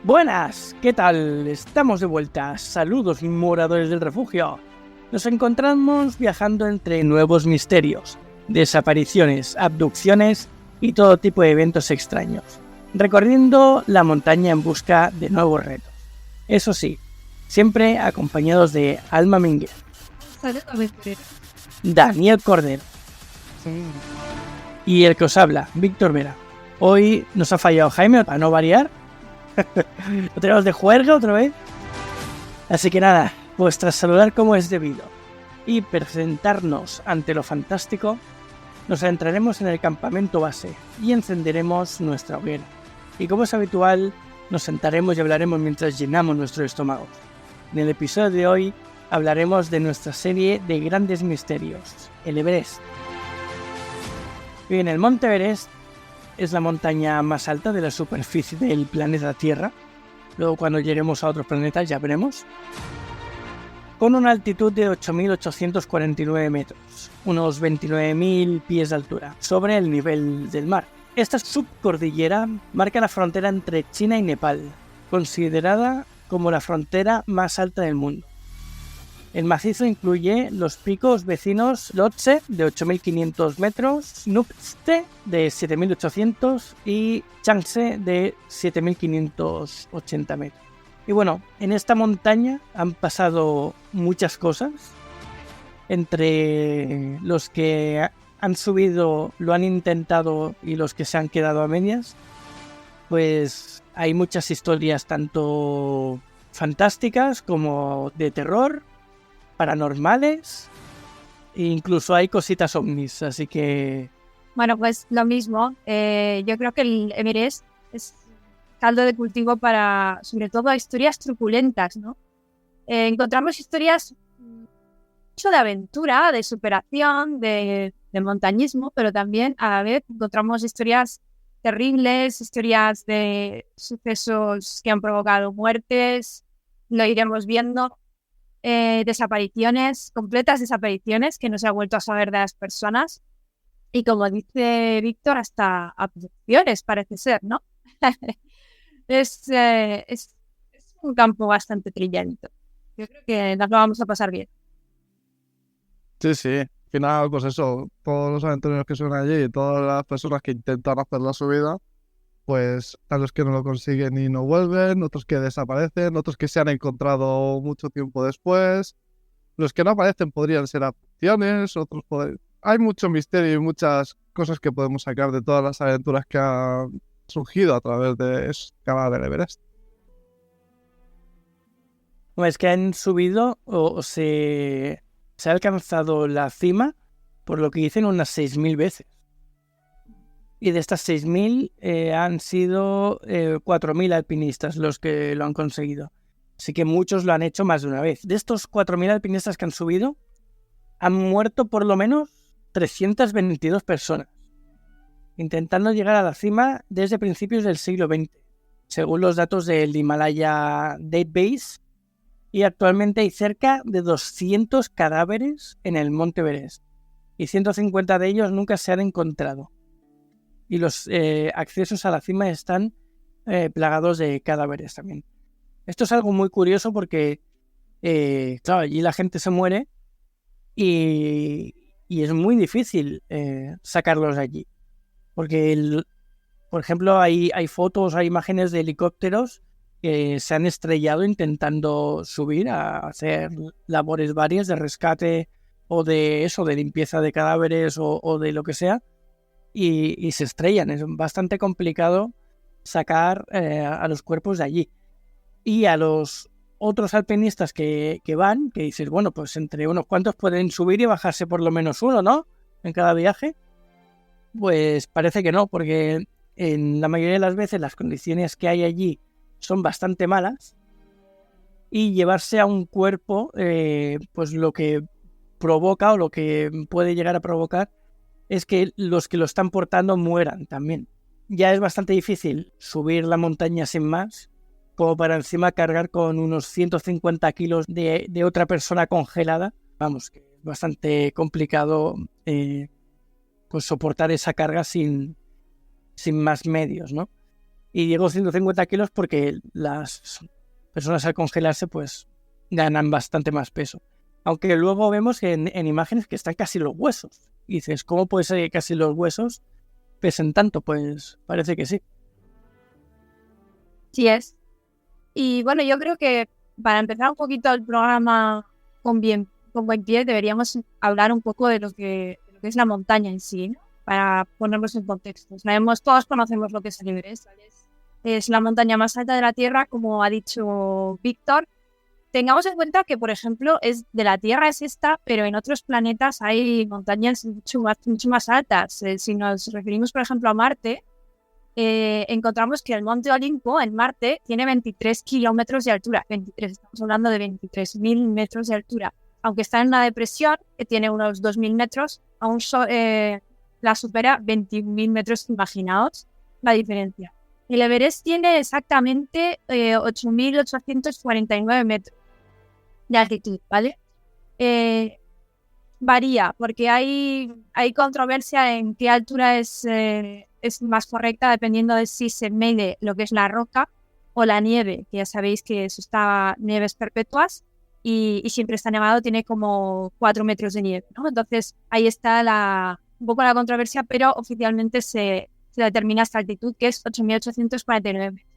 Buenas, ¿qué tal? Estamos de vuelta. Saludos, moradores del refugio. Nos encontramos viajando entre nuevos misterios, desapariciones, abducciones y todo tipo de eventos extraños, recorriendo la montaña en busca de nuevos retos. Eso sí, siempre acompañados de Alma Minguez, Daniel Cordero y el que os habla, Víctor Vera. Hoy nos ha fallado Jaime, para no variar. Lo tenemos de juerga otra vez. Así que nada, pues tras saludar como es debido y presentarnos ante lo fantástico, nos adentraremos en el campamento base y encenderemos nuestra hoguera. Y como es habitual, nos sentaremos y hablaremos mientras llenamos nuestros estómagos. En el episodio de hoy hablaremos de nuestra serie de grandes misterios, el Everest. Bien, el Monte Everest es la montaña más alta de la superficie del planeta Tierra. Luego cuando lleguemos a otros planetas ya veremos. Con una altitud de 8.849 metros, unos 29.000 pies de altura, sobre el nivel del mar. Esta subcordillera marca la frontera entre China y Nepal, considerada como la frontera más alta del mundo. El macizo incluye los picos vecinos Lhotse de 8.500 metros, Nuptse de 7.800 y Changse de 7.580 metros. Y bueno, en esta montaña han pasado muchas cosas. Entre los que han subido, lo han intentado y los que se han quedado a medias, pues hay muchas historias tanto fantásticas como de terror, paranormales, e incluso hay cositas ovnis, así que... Bueno, pues lo mismo. Yo creo que el Everest es caldo de cultivo para, sobre todo, historias truculentas, ¿no? Encontramos historias mucho de aventura, de superación, de montañismo, pero también a la vez encontramos historias terribles, historias de sucesos que han provocado muertes, lo iremos viendo. Desapariciones, completas desapariciones que no se ha vuelto a saber de las personas y, como dice Víctor, hasta abducciones parece ser, ¿no? es un campo bastante trillento. Yo creo que nos lo vamos a pasar bien. Sí. Al final, pues eso, todos los aventureros que son allí y todas las personas que intentan hacer la subida, pues a los que no lo consiguen y no vuelven, otros que desaparecen, otros que se han encontrado mucho tiempo después. Los que no aparecen podrían ser abducciones, otros Hay mucho misterio y muchas cosas que podemos sacar de todas las aventuras que han surgido a través de escalar el Everest. Es que han subido o se ha alcanzado la cima, por lo que dicen, unas 6.000 veces. Y de estas 6.000 han sido 4.000 alpinistas los que lo han conseguido. Así que muchos lo han hecho más de una vez. De estos 4.000 alpinistas que han subido, han muerto por lo menos 322 personas, intentando llegar a la cima desde principios del siglo XX, según los datos del Himalaya Database. Y actualmente hay cerca de 200 cadáveres en el Monte Everest, y 150 de ellos nunca se han encontrado. Y los accesos a la cima están plagados de cadáveres también. Esto es algo muy curioso porque, claro, allí la gente se muere y es muy difícil sacarlos de allí. Porque, por ejemplo, hay fotos, hay imágenes de helicópteros que se han estrellado intentando subir a hacer labores varias de rescate o de eso, de limpieza de cadáveres o de lo que sea. Y se estrellan. Es bastante complicado sacar a los cuerpos de allí. Y a los otros alpinistas que van, que dices, bueno, pues entre unos cuantos pueden subir y bajarse por lo menos uno, ¿no? En cada viaje. Pues parece que no, porque en la mayoría de las veces las condiciones que hay allí son bastante malas. Y llevarse a un cuerpo, pues lo que provoca o lo que puede llegar a provocar es que los que lo están portando mueran también. Ya es bastante difícil subir la montaña sin más, como para encima cargar con unos 150 kilos de otra persona congelada. Vamos, que es bastante complicado pues soportar esa carga sin más medios, ¿no? Y llegó 150 kilos porque las personas al congelarse pues ganan bastante más peso. Aunque luego vemos que en imágenes que están casi los huesos. Y dices, ¿cómo puede ser que casi los huesos pesen tanto? Pues parece que sí. Sí es. Y bueno, yo creo que para empezar un poquito el programa con buen pie, deberíamos hablar un poco de lo que es la montaña en sí, ¿no? Para ponernos en contexto. Todos conocemos lo que es el Everest, ¿vale? Es la montaña más alta de la Tierra, como ha dicho Víctor. Tengamos en cuenta que, por ejemplo, de la Tierra es esta, pero en otros planetas hay montañas mucho más altas. Si nos referimos, por ejemplo, a Marte, encontramos que el Monte Olimpo en Marte tiene 23 kilómetros de altura. 23, estamos hablando de 23.000 metros de altura. Aunque está en una depresión que tiene unos 2.000 metros, aún la supera 21.000 metros. Imaginaos la diferencia. El Everest tiene exactamente 8.849 metros de altitud, ¿vale? Varía, porque hay controversia en qué altura es más correcta, dependiendo de si se mide lo que es la roca o la nieve, que ya sabéis que eso está nieves perpetuas y siempre está nevado, tiene como 4 metros de nieve, ¿no? Entonces ahí está un poco la controversia, pero oficialmente se determina esta altitud, que es 8.849 metros.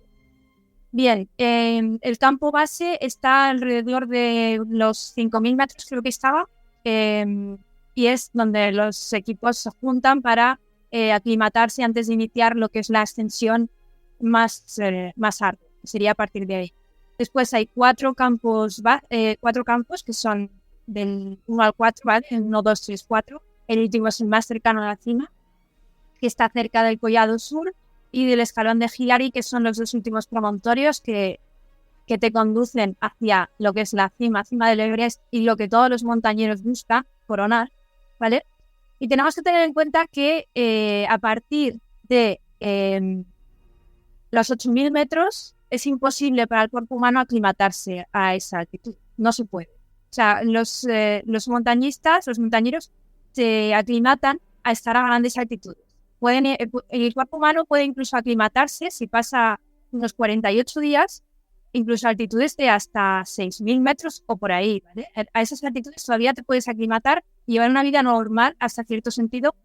Bien, el campo base está alrededor de los 5.000 metros, creo que estaba, y es donde los equipos se juntan para aclimatarse antes de iniciar lo que es la ascensión más ardua. Sería a partir de ahí. Después hay 4 campos que son del 1 al 4, ¿vale? El 1, 2, 3, 4. El último es el más cercano a la cima, que está cerca del Collado Sur y del Escalón de Hillary, que son los 2 últimos promontorios que te conducen hacia lo que es la cima del Everest y lo que todos los montañeros buscan, coronar, ¿vale? Y tenemos que tener en cuenta que a partir de los 8.000 metros es imposible para el cuerpo humano aclimatarse a esa altitud. No se puede. O sea, los montañeros se aclimatan a estar a grandes altitudes. El cuerpo humano puede incluso aclimatarse si pasa unos 48 días, incluso a altitudes de hasta 6.000 metros o por ahí, ¿vale? A esas altitudes todavía te puedes aclimatar y llevar una vida normal hasta cierto sentido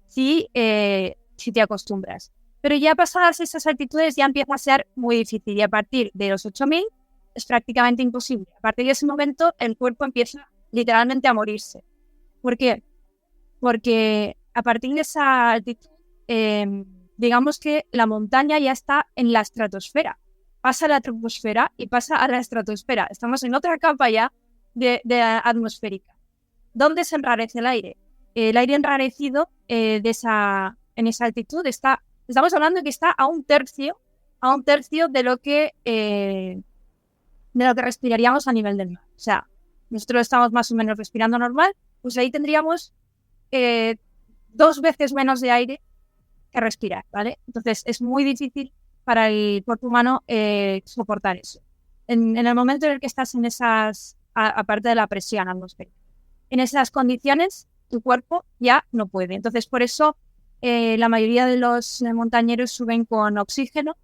si te acostumbras. Pero ya pasadas esas altitudes ya empieza a ser muy difícil y a partir de los 8.000 es prácticamente imposible. A partir de ese momento el cuerpo empieza literalmente a morirse. ¿Por qué? Porque a partir de esa altitud, digamos que la montaña ya está en la estratosfera. Pasa a la troposfera y pasa a la estratosfera. Estamos en otra capa ya de atmosférica. ¿Dónde se enrarece el aire? El aire enrarecido en esa altitud estamos hablando de que está a un tercio de lo que respiraríamos a nivel del mar. O sea, nosotros estamos más o menos respirando normal, pues ahí tendríamos 2 veces menos de aire que respirar, ¿vale? Entonces es muy difícil para el cuerpo humano soportar eso. En el momento en el que estás en esas, aparte de la presión atmosférica, en esas condiciones, tu cuerpo ya no puede. Entonces, por eso la mayoría de los montañeros suben con oxígeno,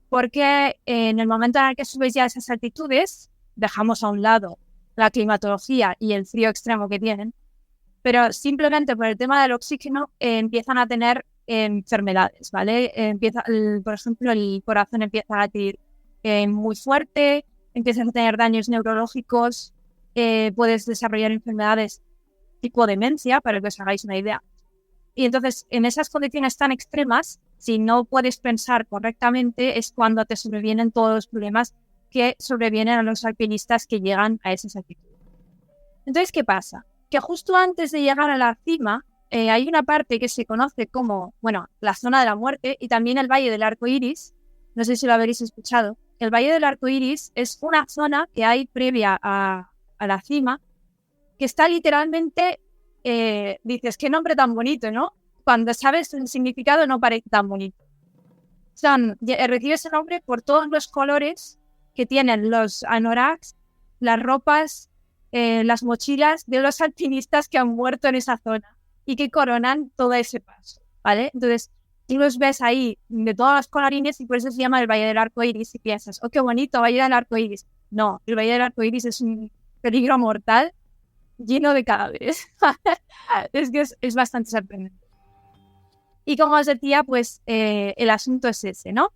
porque en el momento en el que subes ya a esas altitudes, dejamos a un lado la climatología y el frío extremo que tienen, pero simplemente por el tema del oxígeno empiezan a tener enfermedades, ¿vale? Por ejemplo, el corazón empieza a latir muy fuerte, empiezas a tener daños neurológicos, puedes desarrollar enfermedades tipo demencia, para que os hagáis una idea. Y entonces, en esas condiciones tan extremas, si no puedes pensar correctamente, es cuando te sobrevienen todos los problemas que sobrevienen a los alpinistas que llegan a esas altitudes. Entonces, ¿qué pasa? Que justo antes de llegar a la cima, hay una parte que se conoce como, la zona de la muerte y también el Valle del Arco Iris. No sé si lo habréis escuchado. El Valle del Arco Iris es una zona que hay previa a la cima, que está literalmente, dices, qué nombre tan bonito, ¿no? Cuando sabes el significado no parece tan bonito. Recibe ese nombre por todos los colores que tienen los anoraks, las ropas, las mochilas de los alpinistas que han muerto en esa zona y que coronan todo ese paso, ¿vale? Entonces, tú los ves ahí de todas las colorines y por eso se llama el Valle del Arco Iris y piensas, oh, qué bonito, Valle del Arco Iris. No, el Valle del Arco Iris es un peligro mortal lleno de cadáveres. Es que es bastante sorprendente. Y como os decía, pues el asunto es ese, ¿no?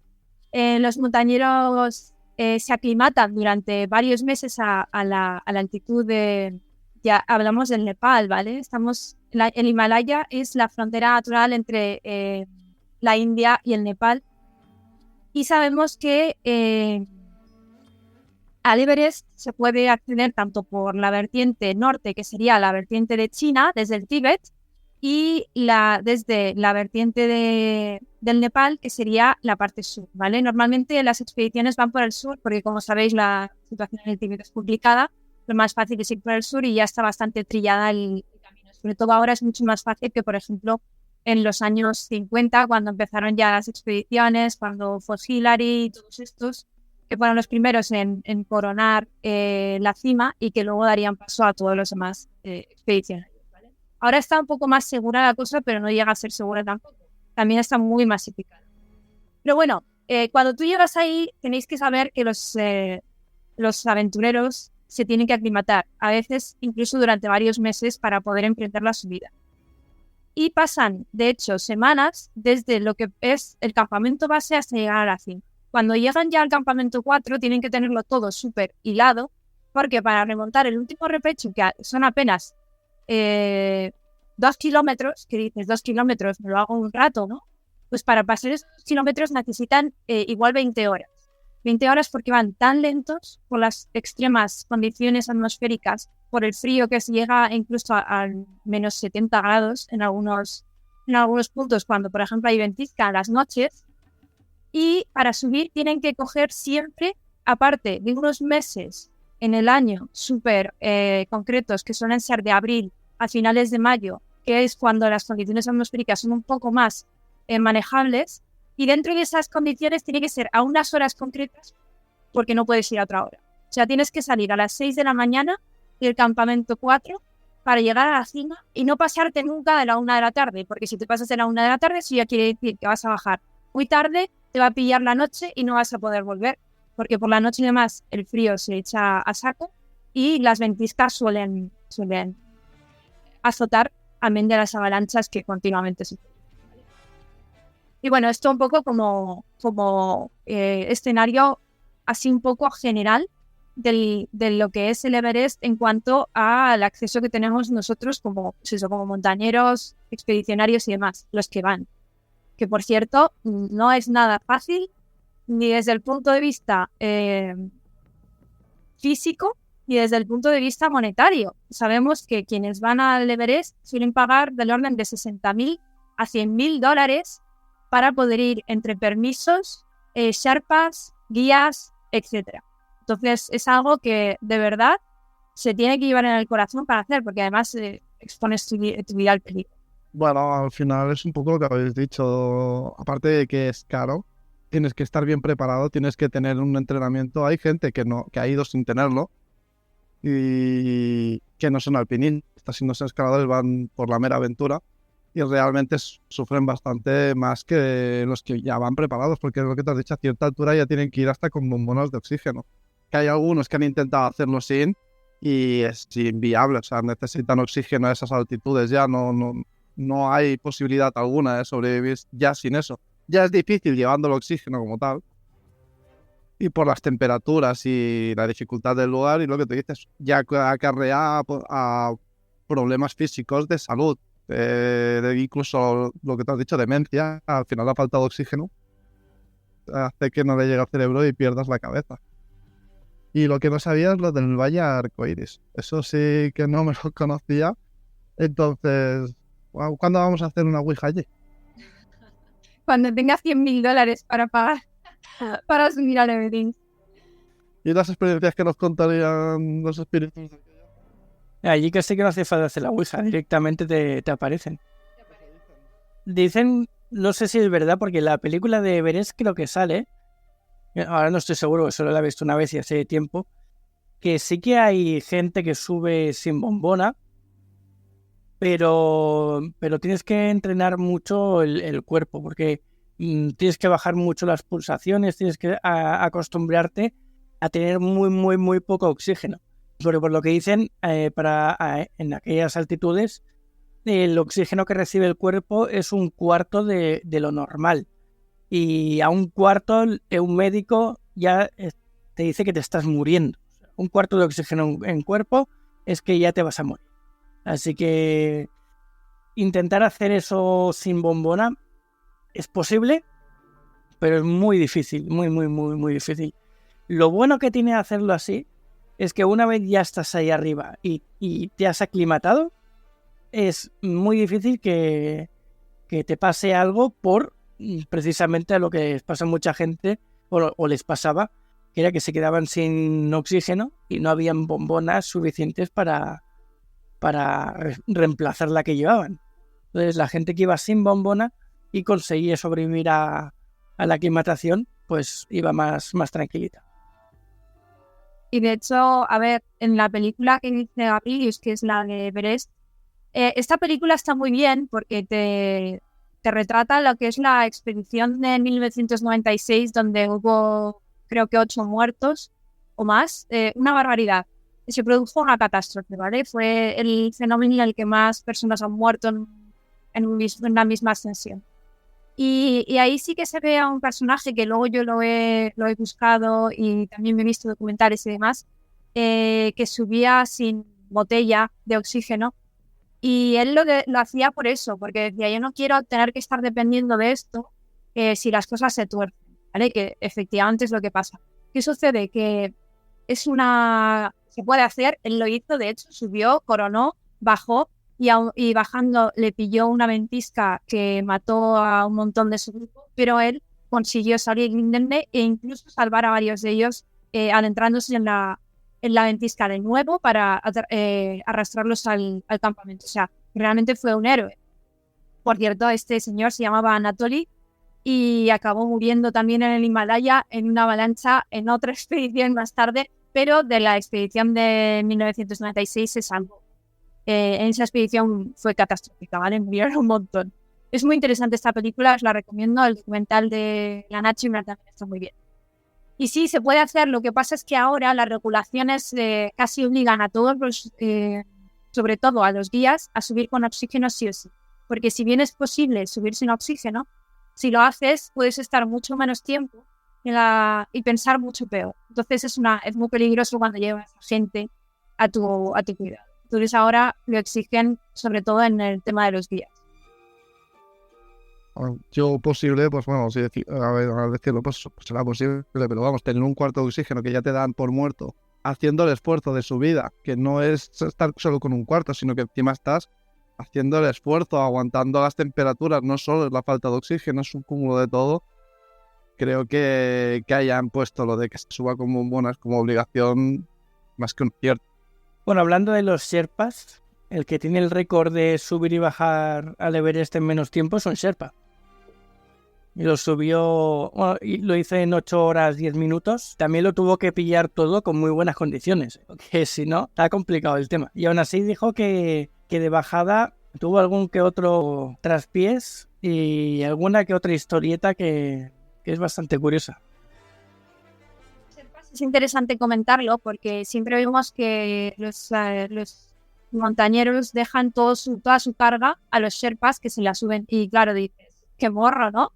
Los montañeros se aclimatan durante varios meses a la altitud de... Ya hablamos del Nepal, ¿vale? El Himalaya es la frontera natural entre la India y el Nepal. Y sabemos que al Everest se puede acceder tanto por la vertiente norte, que sería la vertiente de China, desde el Tíbet, y desde la vertiente del Nepal, que sería la parte sur, ¿vale? Normalmente las expediciones van por el sur, porque como sabéis la situación en el Tíbet es complicada, lo más fácil es ir por el sur y ya está bastante trillada el camino. Sobre todo ahora es mucho más fácil que, por ejemplo, en los años 50, cuando empezaron ya las expediciones, cuando fue Hillary y todos estos, que fueron los primeros en coronar la cima y que luego darían paso a todos los demás expedicionarios. Ahora está un poco más segura la cosa, pero no llega a ser segura tampoco. También está muy masificada. Pero bueno, cuando tú llegas ahí, tenéis que saber que los aventureros se tienen que aclimatar, a veces incluso durante varios meses para poder emprender la subida. Y pasan, de hecho, semanas desde lo que es el campamento base hasta llegar a la cima. Cuando llegan ya al campamento 4, tienen que tenerlo todo súper hilado, porque para remontar el último repecho, que son apenas 2 kilómetros, que dices 2 kilómetros, me lo hago un rato, ¿no? Pues para pasar esos 2 kilómetros necesitan igual 20 horas. 20 horas porque van tan lentos por las extremas condiciones atmosféricas, por el frío que se llega incluso a menos 70 grados en algunos puntos, cuando por ejemplo hay ventisca a las noches. Y para subir tienen que coger siempre, aparte de unos meses en el año súper concretos, que suelen ser de abril a finales de mayo, que es cuando las condiciones atmosféricas son un poco más manejables, y dentro de esas condiciones tiene que ser a unas horas concretas porque no puedes ir a otra hora. O sea, tienes que salir a las 6 de la mañana del campamento 4 para llegar a la cima y no pasarte nunca de la 1 de la tarde, porque si te pasas de la 1 de la tarde, eso ya quiere decir que vas a bajar muy tarde, te va a pillar la noche y no vas a poder volver, porque por la noche y demás el frío se echa a saco y las ventiscas suelen azotar, amén de las avalanchas que continuamente se producen. Y bueno, esto un poco como escenario así un poco general de lo que es el Everest en cuanto al acceso que tenemos nosotros como montañeros, expedicionarios y demás, los que van. Que por cierto, no es nada fácil ni desde el punto de vista físico ni desde el punto de vista monetario. Sabemos que quienes van al Everest suelen pagar del orden de $60,000 a $100,000 para poder ir entre permisos, sherpas, guías, etc. Entonces es algo que de verdad se tiene que llevar en el corazón para hacer, porque además expones tu vida al peligro. Bueno, al final es un poco lo que habéis dicho. Aparte de que es caro, tienes que estar bien preparado, tienes que tener un entrenamiento. Hay gente que ha ido sin tenerlo y que no son alpinistas, sino son escaladores, van por la mera aventura y realmente sufren bastante más que los que ya van preparados, porque es lo que te has dicho, a cierta altura ya tienen que ir hasta con bombonas de oxígeno. Que hay algunos que han intentado hacerlo sin y es inviable, o sea, necesitan oxígeno a esas altitudes, ya no hay posibilidad alguna de sobrevivir ya sin eso. Ya es difícil llevando el oxígeno como tal. Y por las temperaturas y la dificultad del lugar y lo que tú dices, ya acarrea a problemas físicos de salud. Incluso lo que te has dicho, demencia, al final la falta de oxígeno hace que no le llegue al cerebro y pierdas la cabeza. Y lo que no sabía es lo del Valle Arcoiris. Eso sí que no me lo conocía. Entonces, ¿cuándo vamos a hacer una ouija allí? Cuando tengas $100,000 para pagar para subir al Everest. ¿Y las experiencias que nos contarían los espíritus de aquello? Allí casi que no hace falta hacer la ouija, directamente te aparecen. Dicen, no sé si es verdad, porque la película de Everest creo que sale, ahora no estoy seguro, solo la he visto una vez y hace tiempo, que sí que hay gente que sube sin bombona pero tienes que entrenar mucho el cuerpo, porque tienes que bajar mucho las pulsaciones, tienes que acostumbrarte a tener muy, muy, muy poco oxígeno. Porque por lo que dicen, en aquellas altitudes, el oxígeno que recibe el cuerpo es un cuarto de lo normal. Y a un cuarto, un médico ya te dice que te estás muriendo. Un cuarto de oxígeno en cuerpo es que ya te vas a morir. Así que intentar hacer eso sin bombona es posible, pero es muy difícil, muy, muy, muy, muy difícil. Lo bueno que tiene hacerlo así es que una vez ya estás ahí arriba y te has aclimatado, es muy difícil que te pase algo por precisamente a lo que les pasa a mucha gente o les pasaba, que era que se quedaban sin oxígeno y no habían bombonas suficientes para reemplazar la que llevaban. Entonces la gente que iba sin bombona y conseguía sobrevivir a la aclimatación, pues iba más tranquilita. Y de hecho, a ver, en la película que dice Gabrielius, que es la de Everest, esta película está muy bien porque te retrata lo que es la expedición de 1996, donde hubo, creo que 8 muertos o más, una barbaridad. Se produjo una catástrofe, ¿vale? Fue el fenómeno en el que más personas han muerto en una misma ascensión. Y ahí sí que se ve a un personaje que luego yo lo he buscado y también me he visto documentales y demás, que subía sin botella de oxígeno. Y él lo hacía por eso, porque decía, yo no quiero tener que estar dependiendo de esto si las cosas se tuercen, ¿vale? Que efectivamente es lo que pasa. ¿Qué sucede? Que se puede hacer, él lo hizo, de hecho, subió, coronó, bajó, y bajando le pilló una ventisca que mató a un montón de su grupo, pero él consiguió salir indemne e incluso salvar a varios de ellos adentrándose en la ventisca de nuevo para arrastrarlos al campamento. O sea, realmente fue un héroe. Por cierto, este señor se llamaba Anatoly y acabó muriendo también en el Himalaya en una avalancha en otra expedición más tarde, pero de la expedición de 1996 se salvó. En esa expedición fue catastrófica, ¿vale? Murieron un montón. Es muy interesante esta película, os la recomiendo. El documental de la Nacho también está muy bien. Y sí, se puede hacer. Lo que pasa es que ahora las regulaciones casi obligan a todos los, sobre todo a los guías, a subir con oxígeno sí o sí. Porque si bien es posible subir sin oxígeno, si lo haces puedes estar mucho menos tiempo y pensar mucho peor. Entonces es muy peligroso cuando llevas a gente a tu cuidado. Entonces ahora lo exigen sobre todo en el tema de los guías. Yo posible, pues bueno, si a decirlo, pues será posible, pero vamos, tener un cuarto de oxígeno que ya te dan por muerto, haciendo el esfuerzo de subida, que no es estar solo con un cuarto, sino que encima estás haciendo el esfuerzo, aguantando las temperaturas, no solo es la falta de oxígeno, es un cúmulo de todo. Creo que hayan puesto lo de que se suba como bombonas como obligación más que un cierto. Bueno, hablando de los Sherpas, el que tiene el récord de subir y bajar al Everest en menos tiempo es un Sherpa. Y lo subió, bueno, y lo hice en 8 horas 10 minutos. También lo tuvo que pillar todo con muy buenas condiciones, que si no, está complicado el tema. Y aún así dijo que de bajada tuvo algún que otro traspiés y alguna que otra historieta que es bastante curiosa. Es interesante comentarlo porque siempre vemos que los montañeros dejan toda su carga a los Sherpas que se la suben. Y claro, dices, qué morro, ¿no?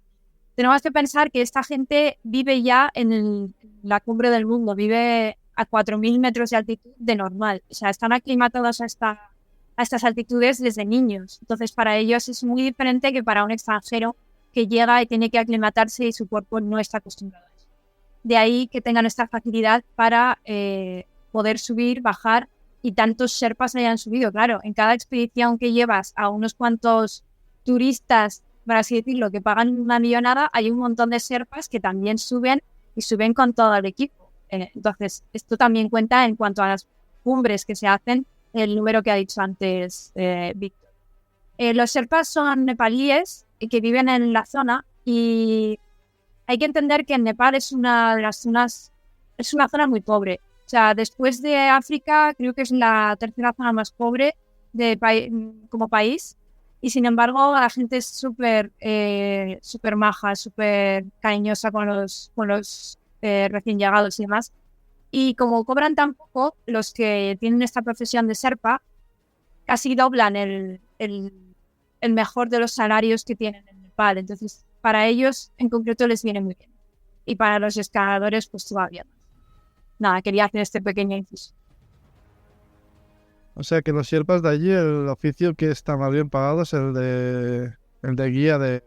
Tenemos que pensar que esta gente vive ya en la cumbre del mundo, vive a 4.000 metros de altitud de normal. O sea, están aclimatados a estas altitudes desde niños. Entonces, para ellos es muy diferente que para un extranjero que llega y tiene que aclimatarse y su cuerpo no está acostumbrado. De ahí que tengan esta facilidad para poder subir, bajar y tantos Sherpas hayan subido. Claro, en cada expedición que llevas a unos cuantos turistas, por así decirlo, que pagan una millonada, hay un montón de Sherpas que también suben y suben con todo el equipo. Entonces, esto también cuenta en cuanto a las cumbres que se hacen, el número que ha dicho antes Víctor. Los Sherpas son nepalíes que viven en la zona y hay que entender que en Nepal es una de las zonas, es una zona muy pobre. O sea, después de África, creo que es la tercera zona más pobre como país. Y sin embargo, la gente es súper maja, súper cariñosa con los recién llegados y demás. Y como cobran tan poco, los que tienen esta profesión de Sherpa casi doblan el mejor de los salarios que tienen en Nepal. Entonces, para ellos en concreto les viene muy bien. Y para los escaladores, pues todavía no. Nada, quería hacer este pequeño inciso. O sea que los Sherpas de allí, el oficio que está más bien pagado es el de guía de...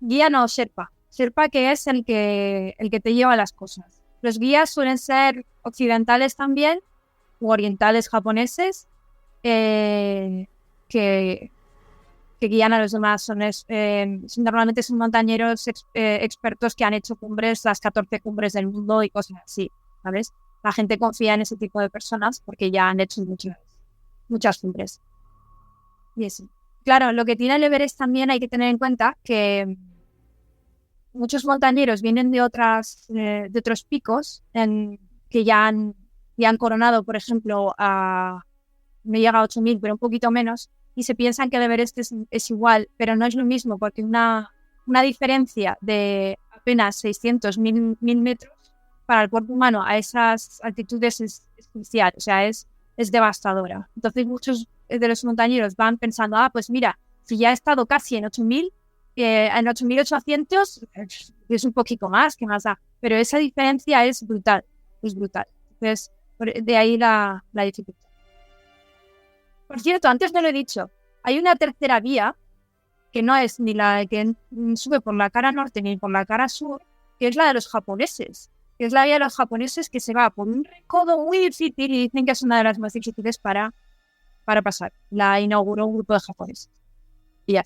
Guía no, Sherpa. Sherpa, que es el que te lleva las cosas. Los guías suelen ser occidentales también, u orientales japoneses, que guían a los demás. Normalmente son montañeros expertos que han hecho cumbres, las 14 cumbres del mundo y cosas así, ¿sabes? La gente confía en ese tipo de personas porque ya han hecho muchas cumbres. Y eso. Claro, lo que tiene el Everest también hay que tener en cuenta que muchos montañeros vienen de otros picos que ya han coronado, por ejemplo, no llega a 8.000, pero un poquito menos, y se piensan que el Everest es igual, pero no es lo mismo, porque una diferencia de apenas 600, 1.000 metros para el cuerpo humano a esas altitudes es crucial, o sea, es devastadora. Entonces muchos de los montañeros van pensando, pues mira, si ya he estado casi en 8.000, en 8.800 es un poquito más, que más da, pero esa diferencia es brutal. Entonces, de ahí la dificultad. Por cierto, antes no lo he dicho, hay una tercera vía que no es ni la que sube por la cara norte ni por la cara sur, que es la de los japoneses. Que es la vía de los japoneses que se va por un recodo muy difícil y dicen que es una de las más difíciles para pasar. La inauguró un grupo de japoneses. Y ya.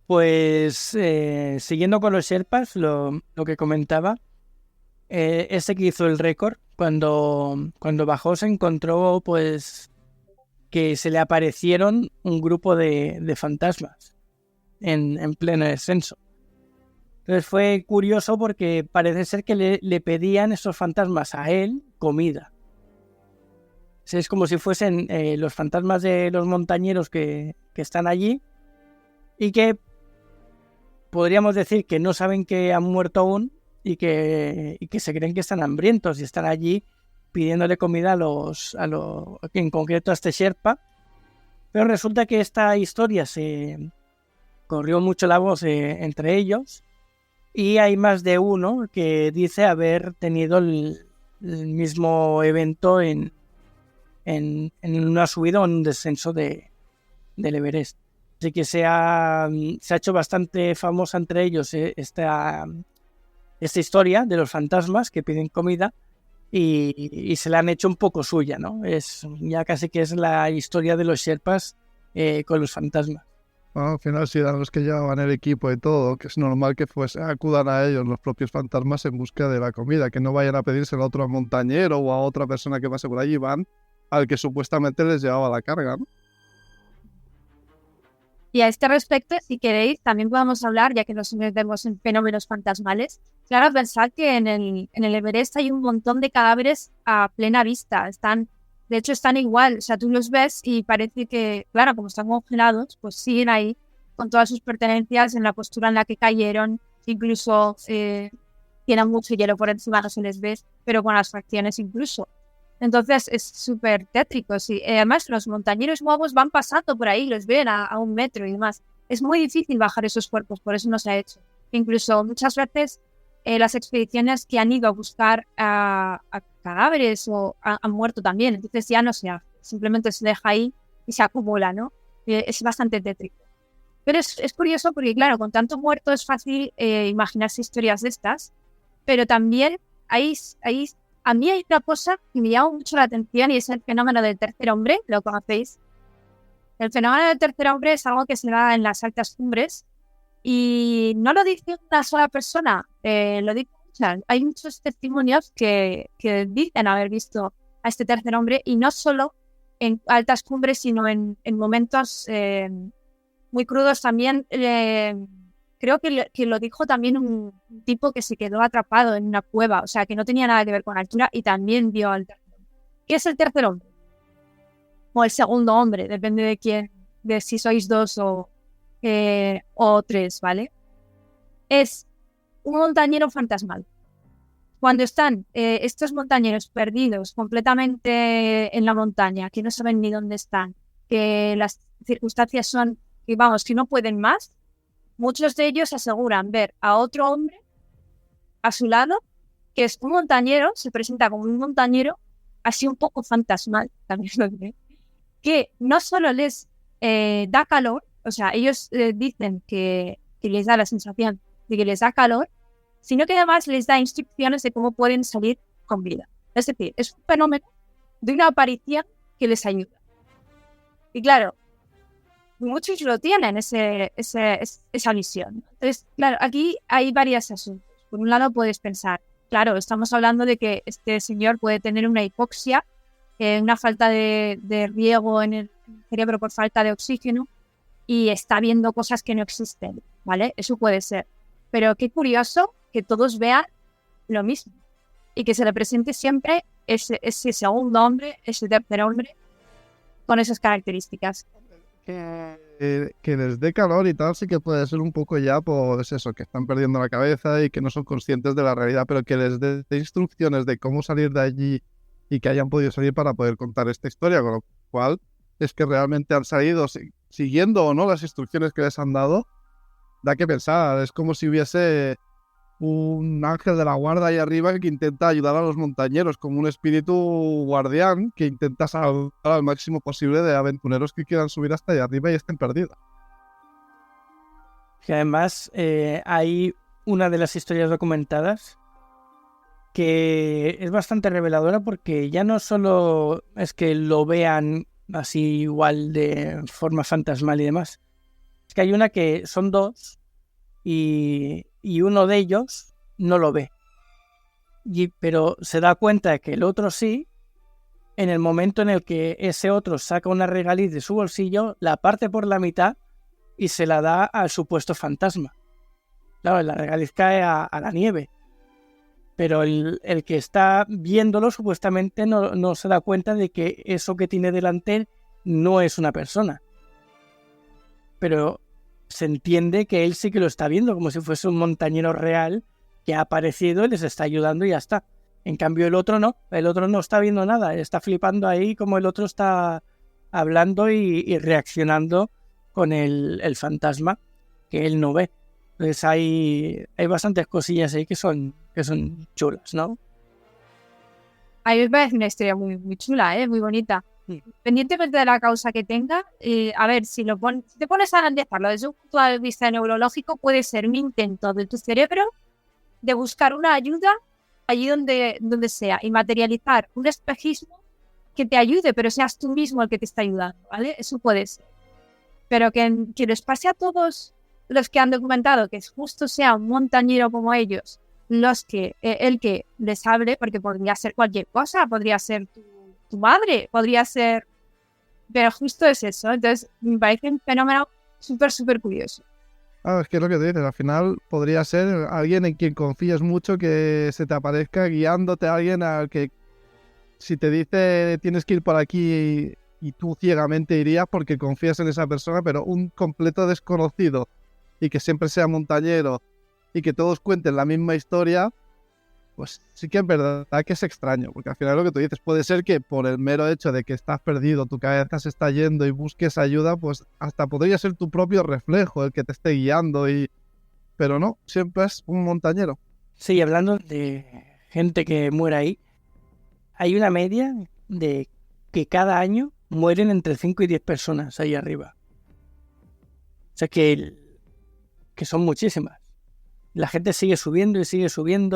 Pues siguiendo con los Sherpas, lo que comentaba, ese que hizo el récord, cuando bajó se encontró pues que se le aparecieron un grupo de fantasmas en pleno descenso. Entonces fue curioso porque parece ser que le pedían esos fantasmas a él comida. Es como si fuesen los fantasmas de los montañeros que están allí y que podríamos decir que no saben que han muerto aún y que se creen que están hambrientos y están allí pidiéndole comida en concreto a este Sherpa. Pero resulta que esta historia se corrió mucho la voz entre ellos y hay más de uno que dice haber tenido el mismo evento en una subida o en un descenso del Everest. Así que se ha hecho bastante famosa entre ellos esta historia de los fantasmas que piden comida y se la han hecho un poco suya, ¿no? Ya casi que es la historia de los Sherpas con los fantasmas. Bueno, al final sí eran los que llevaban el equipo y todo, que es normal que acudan a ellos los propios fantasmas en busca de la comida, que no vayan a pedírselo a otro montañero o a otra persona que pase por allí, van al que supuestamente les llevaba la carga, ¿no? Y a este respecto, si queréis, también podemos hablar, ya que nos metemos en fenómenos fantasmales. Claro, pensad que en el Everest hay un montón de cadáveres a plena vista. De hecho, están igual. O sea, tú los ves y parece que, claro, como están congelados, pues siguen ahí con todas sus pertenencias en la postura en la que cayeron. Incluso tienen mucho hielo por encima, no se les ve, pero con las fracciones incluso. Entonces es súper tétrico. Sí. Además, los montañeros nuevos van pasando por ahí, los ven a 1 metro y demás. Es muy difícil bajar esos cuerpos, por eso no se ha hecho. Incluso muchas veces las expediciones que han ido a buscar a cadáveres o han muerto también. Entonces ya no se hace. Simplemente se deja ahí y se acumula, ¿no? Es bastante tétrico. Pero es curioso porque, claro, con tanto muerto es fácil imaginarse historias de estas. Pero también a mí hay una cosa que me llama mucho la atención y es el fenómeno del tercer hombre. ¿Lo conocéis? El fenómeno del tercer hombre es algo que se da en las altas cumbres y no lo dice una sola persona, lo dicen muchas. Hay muchos testimonios que dicen haber visto a este tercer hombre y no solo en altas cumbres, sino en momentos muy crudos también. Creo que lo dijo también un tipo que se quedó atrapado en una cueva, o sea, que no tenía nada que ver con altura y también vio al tercer hombre. ¿Qué es el tercer hombre? O el segundo hombre, depende de quién, de si sois 2 o 3, ¿vale? Es un montañero fantasmal. Cuando están estos montañeros perdidos completamente en la montaña, que no saben ni dónde están, que las circunstancias son, que vamos, que no pueden más, muchos de ellos aseguran ver a otro hombre a su lado, que es un montañero, se presenta como un montañero, así un poco fantasmal, también lo diré, que no solo les da calor, o sea, ellos dicen que les da la sensación de que les da calor, sino que además les da instrucciones de cómo pueden salir con vida. Es decir, es un fenómeno de una aparición que les ayuda. Y claro, muchos lo tienen, esa visión. Entonces, claro, aquí hay varios asuntos. Por un lado puedes pensar, claro, estamos hablando de que este señor puede tener una hipoxia, una falta de riego en el cerebro por falta de oxígeno y está viendo cosas que no existen, ¿vale? Eso puede ser. Pero qué curioso que todos vean lo mismo y que se le presente siempre ese segundo hombre, ese tercer hombre con esas características. Que les dé calor y tal sí que puede ser un poco ya, pues eso, que están perdiendo la cabeza y que no son conscientes de la realidad, pero que les dé instrucciones de cómo salir de allí y que hayan podido salir para poder contar esta historia, con lo cual es que realmente han salido siguiendo o no las instrucciones que les han dado. Da que pensar, es como si hubiese un ángel de la guarda ahí arriba que intenta ayudar a los montañeros, como un espíritu guardián que intenta salvar al máximo posible de aventureros que quieran subir hasta allá arriba y estén perdidos. Que además hay una de las historias documentadas que es bastante reveladora, porque ya no solo es que lo vean así igual de forma fantasmal y demás, es que hay una que son 2 y uno de ellos no lo ve, pero se da cuenta de que el otro sí, en el momento en el que ese otro saca una regaliz de su bolsillo, la parte por la mitad y se la da al supuesto fantasma. Claro, la regaliz cae a la nieve, pero el que está viéndolo supuestamente no se da cuenta de que eso que tiene delante no es una persona. Pero se entiende que él sí que lo está viendo, como si fuese un montañero real que ha aparecido y les está ayudando y ya está. En cambio el otro no está viendo nada, está flipando ahí como el otro está hablando y reaccionando con el fantasma que él no ve. Entonces hay bastantes cosillas ahí que son chulas, ¿no? A mí me parece una historia muy, muy chula, muy bonita. Independientemente de la causa que tenga, a ver, si te pones a analizarlo desde un punto de vista neurológico, puede ser un intento de tu cerebro de buscar una ayuda allí donde sea y materializar un espejismo que te ayude, pero seas tú mismo el que te está ayudando, ¿vale? Eso puede ser. Pero que les pase a todos los que han documentado que justo sea un montañero como ellos, el que les hable, porque podría ser cualquier cosa, podría ser tu madre, podría ser, pero justo es eso. Entonces me parece un fenómeno súper, súper curioso. Es que es lo que te dices, al final podría ser alguien en quien confíes mucho, que se te aparezca guiándote a alguien al que si te dice tienes que ir por aquí y tú ciegamente irías porque confías en esa persona, pero un completo desconocido y que siempre sea montañero y que todos cuenten la misma historia, pues sí que es verdad que es extraño, porque al final lo que tú dices, puede ser que por el mero hecho de que estás perdido, tu cabeza se está yendo y busques ayuda, pues hasta podría ser tu propio reflejo el que te esté guiando, pero no, siempre es un montañero. Sí, hablando de gente que muere ahí, hay una media de que cada año mueren entre 5 y 10 personas ahí arriba. O sea que son muchísimas. La gente sigue subiendo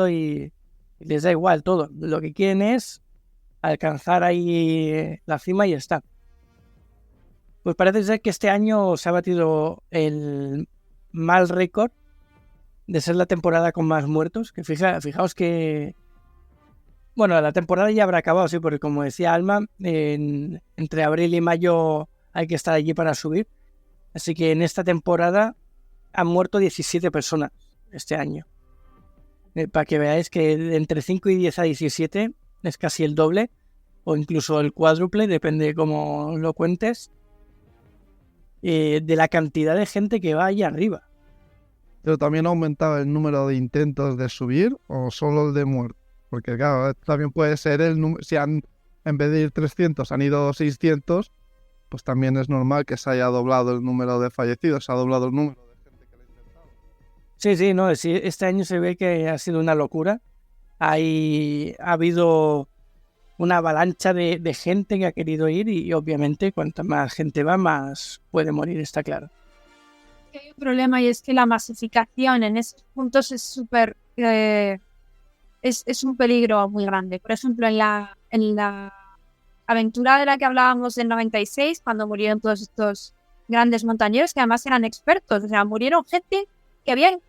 y les da igual todo. Lo que quieren es alcanzar ahí la cima y ya está. Pues parece ser que este año se ha batido el mal récord de ser la temporada con más muertos. Que fijaos que... Bueno, la temporada ya habrá acabado, sí, porque como decía Alma, entre abril y mayo hay que estar allí para subir. Así que en esta temporada han muerto 17 personas este año. Para que veáis que entre 5 y 10 a 17 es casi el doble, o incluso el cuádruple, depende de cómo lo cuentes, de la cantidad de gente que va ahí arriba. Pero también ha aumentado el número de intentos de subir o solo el de muerte. Porque claro, también puede ser el número, si en vez de ir 300 han ido 600, pues también es normal que se haya doblado el número de fallecidos, se ha doblado el número de gente que lo ha intentado. Sí, no, este año se ve que ha sido una locura. Ha habido una avalancha de gente que ha querido ir y obviamente cuanta más gente va, más puede morir, está claro. Hay un problema y es que la masificación en esos puntos es súper... es un peligro muy grande. Por ejemplo, en la aventura de la que hablábamos del 96, cuando murieron todos estos grandes montañeros, que además eran expertos, o sea, murieron gente que habían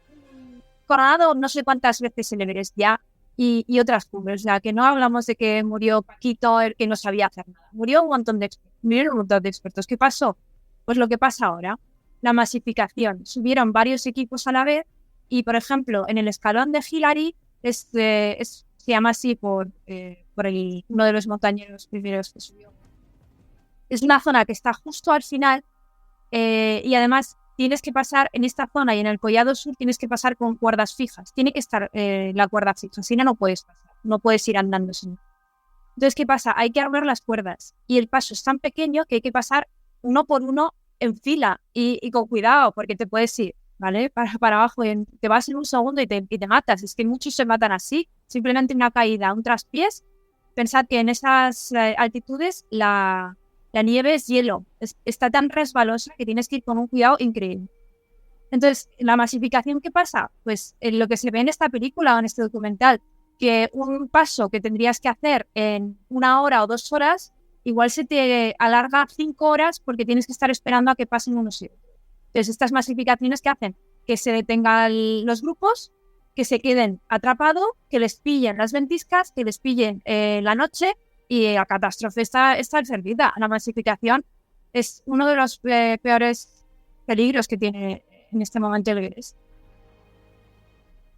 coronado no sé cuántas veces el Everest ya y otras cumbres. O sea, que no hablamos de que murió Paquito, el que no sabía hacer nada. Murieron un montón de expertos. ¿Qué pasó? Pues lo que pasa ahora, la masificación. Subieron varios equipos a la vez y, por ejemplo, en el escalón de Hillary, se llama así por uno de los montañeros primeros que subió. Es una zona que está justo al final y además tienes que pasar en esta zona y en el Collado Sur tienes que pasar con cuerdas fijas. Tiene que estar la cuerda fija, si no puedes pasar, no puedes ir andando sin. Entonces, ¿qué pasa? Hay que armar las cuerdas y el paso es tan pequeño que hay que pasar uno por uno en fila y con cuidado porque te puedes ir, ¿vale? Para abajo y te vas en un segundo y te matas. Es que muchos se matan así, simplemente una caída, un traspiés. Pensad que en esas altitudes la nieve es hielo, está tan resbalosa que tienes que ir con un cuidado increíble. Entonces, ¿la masificación qué pasa? Pues en lo que se ve en esta película o en este documental, que un paso que tendrías que hacer en 1 hora o 2 horas, igual se te alarga 5 horas porque tienes que estar esperando a que pasen unos y otros. Entonces, estas masificaciones que hacen que se detengan los grupos, que se queden atrapados, que les pillen las ventiscas, que les pillen la noche y la catástrofe está servida. La masificación es uno de los peores peligros que tiene en este momento el Everest.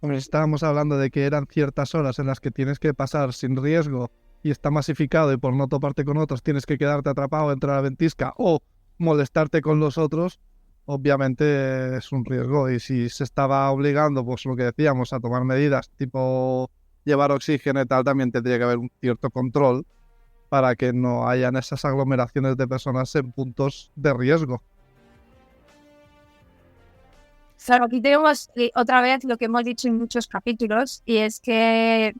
Hombre, estábamos hablando de que eran ciertas horas en las que tienes que pasar sin riesgo y está masificado y por no toparte con otros tienes que quedarte atrapado entre la ventisca o molestarte con los otros. Obviamente es un riesgo y si se estaba obligando, pues lo que decíamos, a tomar medidas tipo llevar oxígeno y tal, también tendría que haber un cierto control para que no hayan esas aglomeraciones de personas en puntos de riesgo. Claro, aquí tenemos otra vez lo que hemos dicho en muchos capítulos y es que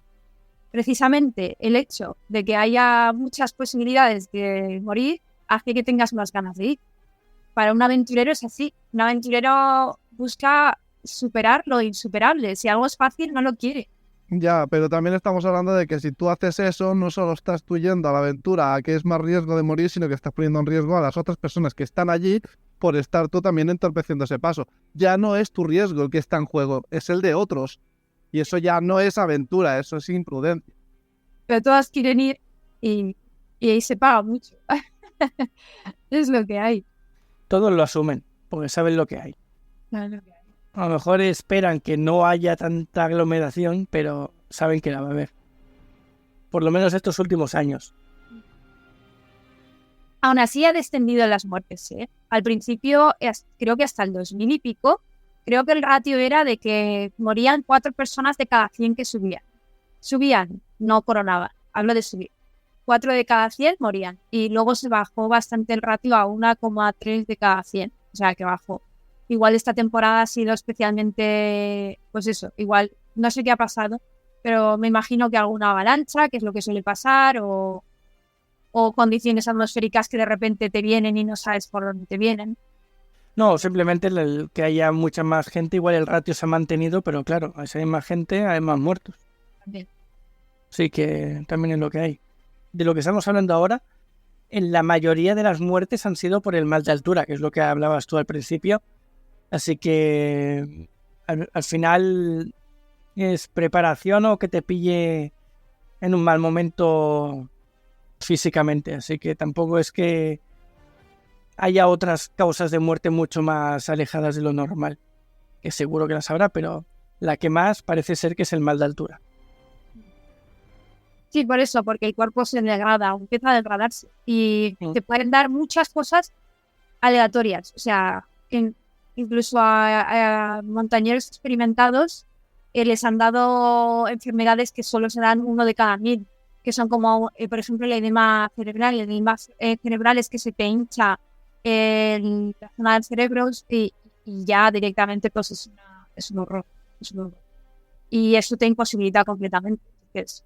precisamente el hecho de que haya muchas posibilidades de morir hace que tengas más ganas de ir. Para un aventurero es así. Un aventurero busca superar lo insuperable. Si algo es fácil, no lo quiere. Ya, pero también estamos hablando de que si tú haces eso, no solo estás tú yendo a la aventura a que es más riesgo de morir, sino que estás poniendo en riesgo a las otras personas que están allí por estar tú también entorpeciendo ese paso. Ya no es tu riesgo el que está en juego, es el de otros. Y eso ya no es aventura, eso es imprudencia. Pero todas quieren ir y ahí se paga mucho. Es lo que hay. Todos lo asumen, porque saben lo que hay. Claro. A lo mejor esperan que no haya tanta aglomeración, pero saben que la va a haber. Por lo menos estos últimos años. Aún así ha descendido las muertes, ¿eh? Al principio, creo que hasta el 2000 y pico, creo que el ratio era de que morían 4 personas de cada 100 que subían. Subían, no coronaban. Hablo de subir. 4 de cada 100 morían. Y luego se bajó bastante el ratio a 1,3 de cada 100. O sea, que bajó. Igual esta temporada ha sido especialmente, pues eso, igual no sé qué ha pasado, pero me imagino que alguna avalancha, que es lo que suele pasar, o condiciones atmosféricas que de repente te vienen y no sabes por dónde te vienen. No, simplemente que haya mucha más gente, igual el ratio se ha mantenido, pero claro, si hay más gente, hay más muertos. También. Sí, que también es lo que hay. De lo que estamos hablando ahora, en la mayoría de las muertes han sido por el mal de altura, que es lo que hablabas tú al principio. Así que al final es preparación o que te pille en un mal momento físicamente. Así que tampoco es que haya otras causas de muerte mucho más alejadas de lo normal. Que seguro que las habrá, pero la que más parece ser que es el mal de altura. Sí, por eso, porque el cuerpo se degrada, empieza a degradarse. Y te pueden dar muchas cosas aleatorias. O sea, incluso a montañeros experimentados les han dado enfermedades que solo se dan 1 de cada 1000, que son como, por ejemplo, el edema cerebral. El edema cerebral es que se te hincha en la zona del cerebro y ya directamente pues es un horror. Y eso te imposibilita completamente. Entonces,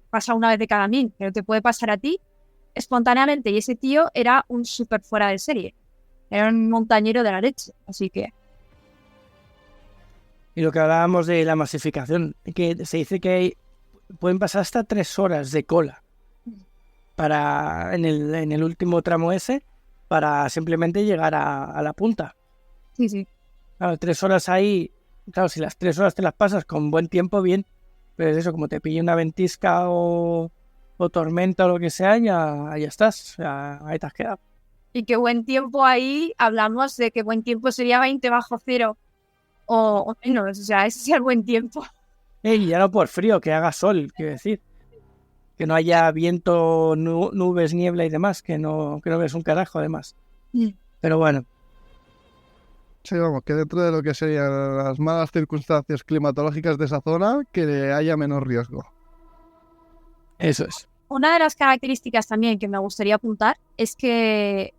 pasa 1 vez de cada 1000, pero te puede pasar a ti espontáneamente. Y ese tío era un súper fuera de serie. Era un montañero de la leche. Así que... Y lo que hablábamos de la masificación, que se dice que pueden pasar hasta 3 horas de cola en el último tramo ese para simplemente llegar a la punta. Sí. Claro, 3 horas ahí, claro, si las 3 horas te las pasas con buen tiempo, bien, pero es eso, como te pille una ventisca o tormenta o lo que sea, ya estás, o sea, ahí te has quedado. Y qué buen tiempo ahí, hablamos de que buen tiempo sería 20 bajo cero o menos, o sea, ese es el buen tiempo. Y ya no por frío, que haga sol, quiero decir. Que no haya viento, nubes, niebla y demás, que no ves un carajo además. Pero bueno. Sí, vamos, que dentro de lo que serían las malas circunstancias climatológicas de esa zona, que haya menos riesgo. Eso es. Una de las características también que me gustaría apuntar es que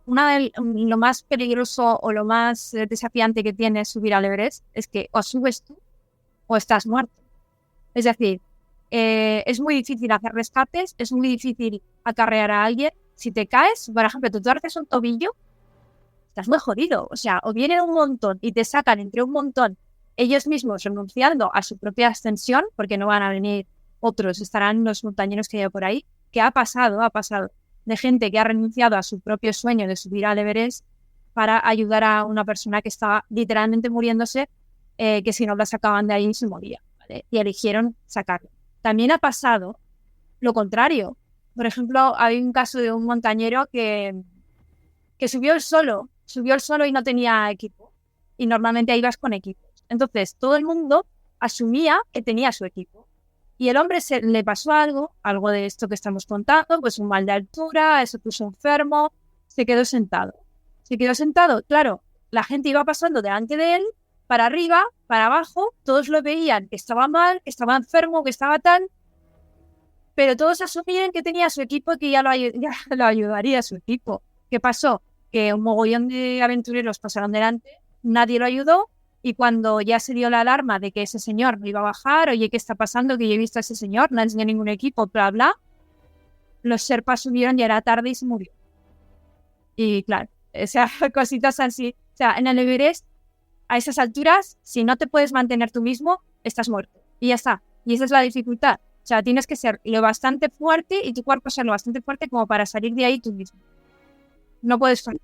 lo más peligroso o lo más desafiante que tiene subir al Everest es que o subes tú o estás muerto. Es decir, es muy difícil hacer rescates, es muy difícil acarrear a alguien. Si te caes, por ejemplo, tú haces un tobillo, estás muy jodido. O sea, o vienen un montón y te sacan entre un montón ellos mismos renunciando a su propia ascensión, porque no van a venir otros, estarán los montañeros que hay por ahí. ¿Qué ha pasado? Ha pasado de gente que ha renunciado a su propio sueño de subir al Everest para ayudar a una persona que estaba literalmente muriéndose, que si no la sacaban de ahí se moría, ¿vale? Y eligieron sacarlo. También ha pasado lo contrario. Por ejemplo, hay un caso de un montañero que subió el solo y no tenía equipo. Y normalmente ahí vas con equipos. Entonces, todo el mundo asumía que tenía su equipo. Y el hombre le pasó algo de esto que estamos contando, pues un mal de altura, se puso enfermo, se quedó sentado. Claro, la gente iba pasando delante de él, para arriba, para abajo, todos lo veían que estaba mal, que estaba enfermo, que estaba tal, pero todos asumían que tenía su equipo y que ya lo ayudaría a su equipo. ¿Qué pasó? Que un mogollón de aventureros pasaron delante, nadie lo ayudó, y cuando ya se dio la alarma de que ese señor no iba a bajar, oye, ¿qué está pasando? Que yo he visto a ese señor, no enseñó ningún equipo, bla, bla, los sherpas subieron, ya era tarde y se murió. Y claro, o sea, cositas así. O sea, en el Everest, a esas alturas, si no te puedes mantener tú mismo, estás muerto. Y ya está. Y esa es la dificultad. O sea, tienes que ser lo bastante fuerte y tu cuerpo ser lo bastante fuerte como para salir de ahí tú mismo. No puedes fallar.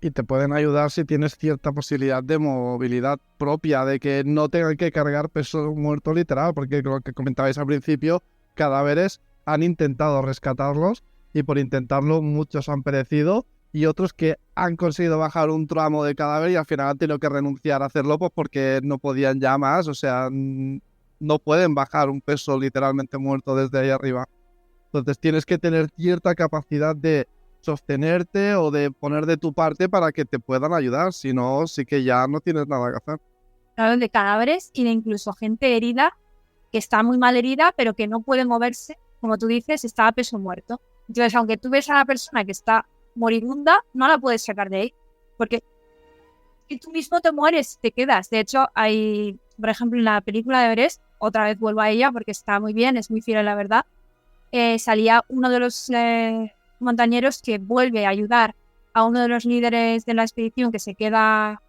Y te pueden ayudar si tienes cierta posibilidad de movilidad propia, de que no tengan que cargar peso muerto literal, porque lo que comentabais al principio, cadáveres han intentado rescatarlos y por intentarlo muchos han perecido y otros que han conseguido bajar un tramo de cadáver y al final han tenido que renunciar a hacerlo pues porque no podían ya más, o sea, no pueden bajar un peso literalmente muerto desde ahí arriba. Entonces tienes que tener cierta capacidad de sostenerte o de poner de tu parte para que te puedan ayudar, si no, sí que ya no tienes nada que hacer. Claro, de cadáveres y de incluso gente herida, que está muy mal herida, pero que no puede moverse, como tú dices, está a peso muerto. Entonces, aunque tú ves a la persona que está moribunda, no la puedes sacar de ahí, porque si tú mismo te mueres, te quedas. De hecho, hay, por ejemplo, en la película de Everest, otra vez vuelvo a ella porque está muy bien, es muy fiel a la verdad, salía uno de los montañeros que vuelve a ayudar a uno de los líderes de la expedición que se queda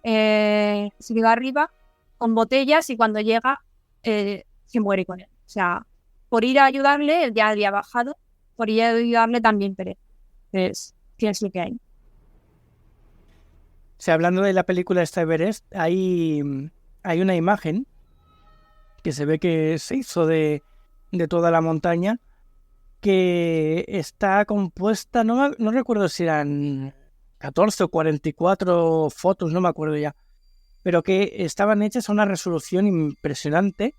arriba con botellas y cuando llega se muere con él. O sea, por ir a ayudarle, él ya había bajado, por ir a ayudarle también perece. Entonces, ¿qué es lo que hay? O sea, hablando de la película esta Everest, hay una imagen que se ve que se hizo de toda la montaña, que está compuesta, no recuerdo si eran 14 o 44 fotos, no me acuerdo ya, pero que estaban hechas a una resolución impresionante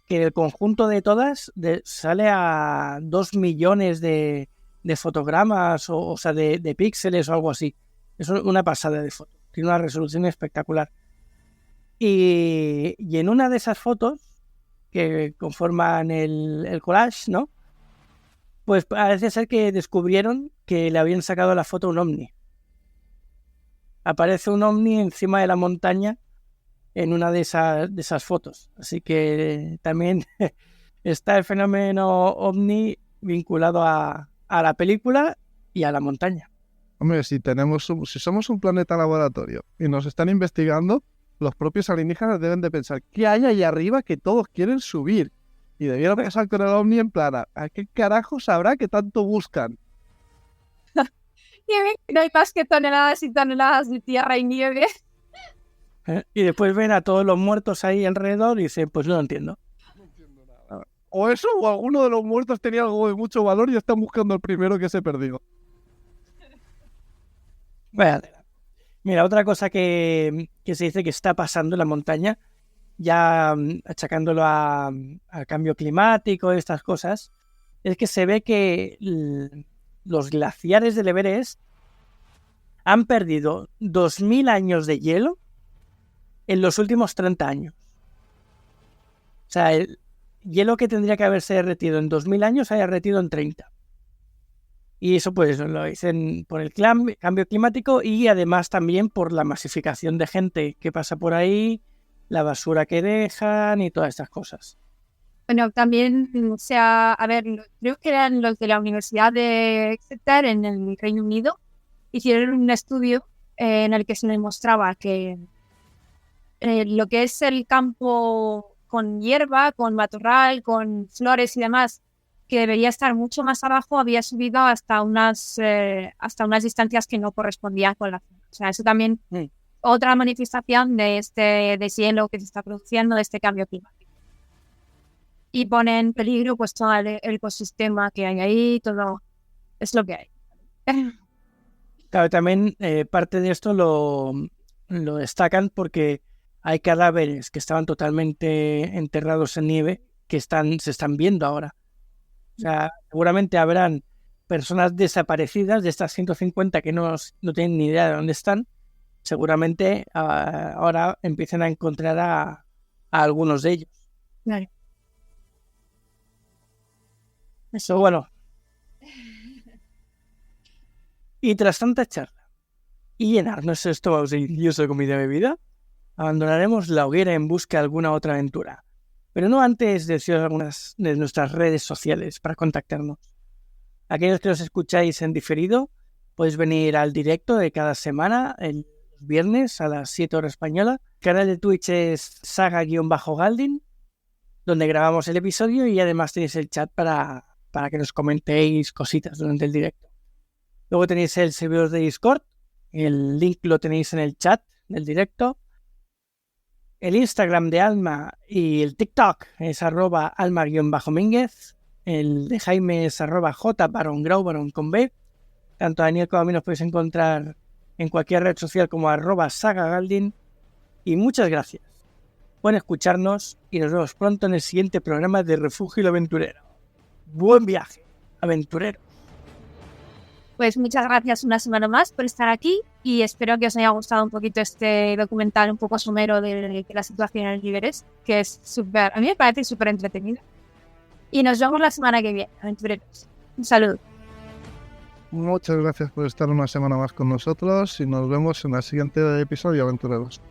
que el conjunto de todas sale a 2 millones de fotogramas, o sea, de píxeles o algo así. Es una pasada de foto. Tiene una resolución espectacular. Y en una de esas fotos que conforman el collage, ¿no? Pues parece ser que descubrieron que le habían sacado la foto a un ovni. Aparece un ovni encima de la montaña en una de esas fotos. Así que también está el fenómeno ovni vinculado a la película y a la montaña. Hombre, si somos un planeta laboratorio y nos están investigando, los propios alienígenas deben de pensar ¿qué hay ahí arriba que todos quieren subir? Y debieron pasar con el ovni en plan, ¿a qué carajo sabrá que tanto buscan? No hay más que toneladas y toneladas de tierra y nieve. Y después ven a todos los muertos ahí alrededor y dicen, pues no lo entiendo. No entiendo nada. O eso, o alguno de los muertos tenía algo de mucho valor y están buscando el primero que se perdió. Bueno, mira, otra cosa que se dice que está pasando en la montaña, ya achacándolo al cambio climático y estas cosas, es que se ve que los glaciares del Everest han perdido 2.000 años de hielo en los últimos 30 años. O sea, el hielo que tendría que haberse derretido en 2.000 años se ha derretido en 30. Y eso pues lo dicen por el cambio climático y además también por la masificación de gente que pasa por ahí, la basura que dejan y todas estas cosas. Bueno, también, creo que eran los de la Universidad de Exeter en el Reino Unido, hicieron un estudio en el que se demostraba que lo que es el campo con hierba, con matorral, con flores y demás, que debería estar mucho más abajo, había subido hasta unas distancias que no correspondían con la zona. O sea, eso también otra manifestación de este deshielo que se está produciendo, de este cambio climático. Y pone en peligro pues todo el ecosistema que hay ahí, todo es lo que hay. Claro, también parte de esto lo destacan porque hay cadáveres que estaban totalmente enterrados en nieve que se están viendo ahora. O sea, seguramente habrán personas desaparecidas de estas 150 que no tienen ni idea de dónde están. Seguramente ahora empiecen a encontrar a algunos de ellos. Claro. Eso, bueno. Y tras tanta charla y llenarnos el estómago delicioso de comida y bebida, abandonaremos la hoguera en busca de alguna otra aventura. Pero no antes de deciros algunas de nuestras redes sociales para contactarnos. Aquellos que nos escucháis en diferido, podéis venir al directo de cada semana, el viernes a las 7 horas española. El canal de Twitch es saga-galdin, donde grabamos el episodio y además tenéis el chat para que nos comentéis cositas durante el directo. Luego tenéis el servidor de Discord, el link lo tenéis en el chat del directo. El Instagram de Alma y el TikTok es @alma_mínguez. El de Jaime es @jbarongrau con B. Tanto a Daniel como a mí nos podéis encontrar en cualquier red social como @sagagaldin. Y muchas gracias por escucharnos y nos vemos pronto en el siguiente programa de Refugio el Aventurero. Buen viaje, aventurero. Pues muchas gracias una semana más por estar aquí y espero que os haya gustado un poquito este documental un poco somero de la situación en el Everest, que es a mí me parece súper entretenido. Y nos vemos la semana que viene, aventureros. Un saludo. Muchas gracias por estar una semana más con nosotros y nos vemos en el siguiente episodio, aventureros.